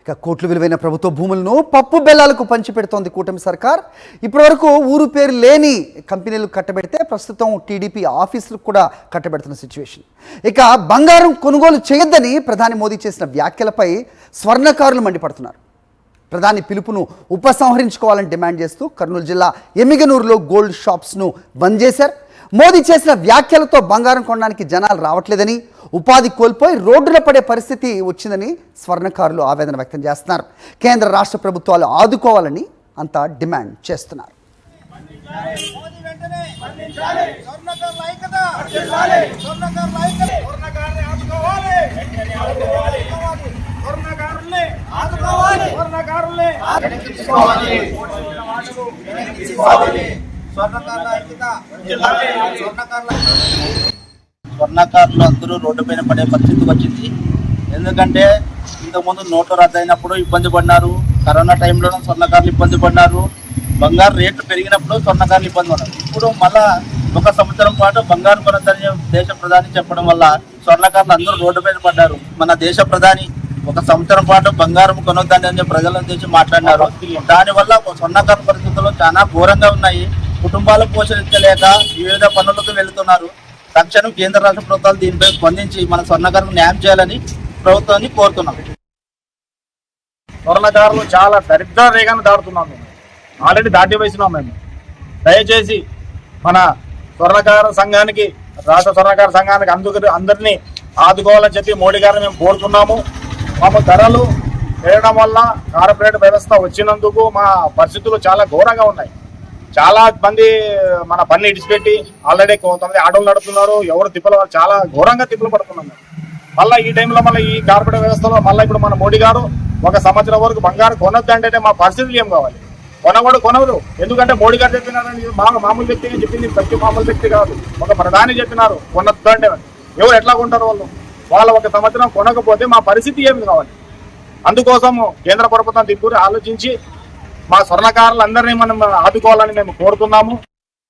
ఇక కోట్ల విలువైన ప్రభుత్వ భూములను పప్పు బెల్లాలకు పంచిపెడుతోంది కూటమి సర్కార్. ఇప్పటివరకు ఊరు పేరు లేని కంపెనీలు కట్టబెడితే ప్రస్తుతం టీడీపీ ఆఫీసులకు కూడా కట్టబెడుతున్న సిచ్యువేషన్. ఇక బంగారం కొనుగోలు చేయొద్దని ప్రధాని మోదీ చేసిన వ్యాఖ్యలపై స్వర్ణకారులు మండిపడుతున్నారు. ప్రధాని పిలుపును ఉపసంహరించుకోవాలని డిమాండ్ చేస్తూ కర్నూలు జిల్లా ఎమ్మిగనూరులో గోల్డ్ షాప్స్ను బంద్ చేశారు. మోదీ చేసిన వ్యాఖ్యలతో బంగారం కొనడానికి జనాలు రావట్లేదని, ఉపాధి కోల్పోయి రోడ్డున పడే పరిస్థితి వచ్చిందని స్వర్ణకారులు ఆవేదన వ్యక్తం చేస్తున్నారు. కేంద్ర రాష్ట్ర ప్రభుత్వాలు ఆదుకోవాలని అంతా డిమాండ్ చేస్తున్నారు. స్వర్ణకారులు అందరూ రోడ్డు పైన పడే పరిస్థితి వచ్చింది. ఎందుకంటే ఇంతకుముందు నోట్లు రద్దయినప్పుడు ఇబ్బంది పడినారు, కరోనా టైంలోనూ స్వర్ణకారులు ఇబ్బంది పడినారు, బంగారు రేట్లు పెరిగినప్పుడు స్వర్ణకారులు ఇబ్బంది పడ్డారు. ఇప్పుడు మళ్ళా 1 సంవత్సరం పాటు బంగారు కొనొద్దని దేశ ప్రధాని చెప్పడం వల్ల స్వర్ణకారులు అందరూ రోడ్డు పైన పడ్డారు. మన దేశ ప్రధాని 1 సంవత్సరం పాటు బంగారం కొనొద్దని అని ప్రజల నుంచి మాట్లాడినారు. దానివల్ల స్వర్ణకారుల పరిస్థితులు చాలా ఘోరంగా ఉన్నాయి. కుటుంబాలు పోషించలేక వివిధ పనులకు వెళుతున్నారు. తక్షణం కేంద్ర రాష్ట్ర ప్రభుత్వాలు దీనిపై స్పందించి మన స్వర్ణకారులకు న్యాయం చేయాలని ప్రభుత్వాన్ని కోరుతున్నాం. స్వర్ణకారులు చాలా దరిద్ర రేఖను దాటుతున్నాం. మేము ఆల్రెడీ దాటి వేసినాం. మేము దయచేసి మన స్వర్ణకార సంఘానికి, రాష్ట్ర స్వర్ణకార సంఘానికి అందరినీ ఆదుకోవాలని చెప్పి మోడీ గారిని మేము కోరుతున్నాము. మాకు ధరలు పెరగడం వల్ల కార్పొరేట్ వ్యవస్థ వచ్చినందుకు మా పరిస్థితులు చాలా ఘోరంగా ఉన్నాయి. చాలా మంది మన పని ఇడిచిపెట్టి ఆల్రెడీ కొంతమంది ఆటోలు నడుపుతున్నారు. ఎవరు తిప్పలు చాలా ఘోరంగా తిప్పలు పడుతున్నారు. మళ్ళీ ఈ టైంలో మళ్ళీ ఈ కార్పొరేట్ వ్యవస్థలో మళ్ళీ ఇప్పుడు మన మోడీ గారు 1 సంవత్సరం వరకు బంగారం కొనొద్దు అంటే మా పరిస్థితులు ఏం కావాలి? కొనవదు. ఎందుకంటే మోడీ గారు చెప్పినారని మామూలు వ్యక్తిని చెప్పింది, ప్రతి మామూలు వ్యక్తి కాదు. ఒక ప్రధాని చెప్పినారు కొనొద్దు అంటే ఎవరు ఎట్లా కొంటారు? వాళ్ళు 1 సంవత్సరం కొనకపోతే మా పరిస్థితి ఏమి కావాలి? అందుకోసం కేంద్ర ప్రభుత్వం దీని గురించి ఆలోచించి మా స్వర్ణకారులందరినీ మనం ఆదుకోవాలని మేము కోరుతున్నాము.